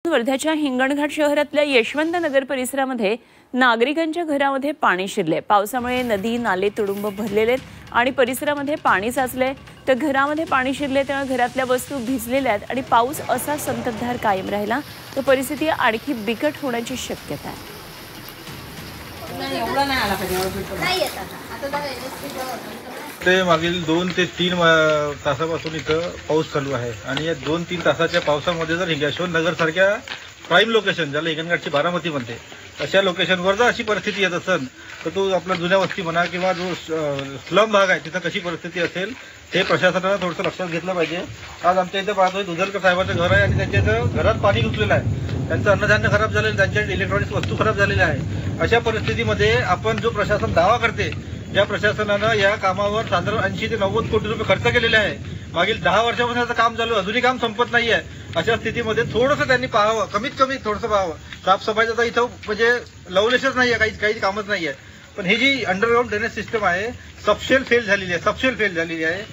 वर्ध्याच्या हिंगणघाट शहरातल्या यशवंत नगर परिसरामध्ये नागरिकांच्या घरामध्ये पाणी शिरले। पावसामुळे नदी नाले तुडुंब भरलेले आणि परिसरामध्ये पाणी साचले, तर घरामध्ये पाणी शिरले त्यामुळे घरातल्या वस्तू भिजलेल्या आहेत आणि पाऊस असा संततधार कायम राहिला तर परिस्थिती आणखी बिकट होण्याची शक्यता आहे। ते मागील 2 ते 3 तासापासून इथं पाऊस चालू आहे आणि या 2-3 तासाच्या पावसामध्ये जर यशवंत नगर सारख्या प्राईम लोकेशन ज्याला हिंगणघाटची बारामती म्हणते अशा लोकेशनवर जर अशी परिस्थिती येत असेल तर तो आपला जुन्या वस्ती म्हणा किंवा जो स्लम भाग आहे तिथं कशी परिस्थिती असेल हे प्रशासनानं थोडंसं लक्षात घेतलं पाहिजे। आज आमच्या इथे पाहतोय दुधरकर साहेबांचं घर आहे आणि त्यांच्या इथं घरात पाणी घुसलेलं आहे, त्यांचं अन्नधान्य खराब झालेलं, त्यांच्या इलेक्ट्रॉनिक्स वस्तू खराब झालेल्या आहे। अशा परिस्थितीमध्ये आपण जो प्रशासन दावा करते ज्या प्रशासनानं या कामावर साधारण 80 ते 90 कोटी रुपये खर्च केलेले आहे, मागील 10 वर्षापासून याचं काम चालू आहे, अजूनही काम संपत नाहीये। अशा स्थितीमध्ये थोडंसं त्यांनी पाहावं, कमीत कमी थोडंसं पाहावं। साफसफाईचं तर इथं म्हणजे लवलेशच नाहीये, काही कामच नाहीये। पण ही जी अंडरग्राऊंड ड्रेनेज सिस्टम आहे सबशेल फेल झालेली आहे।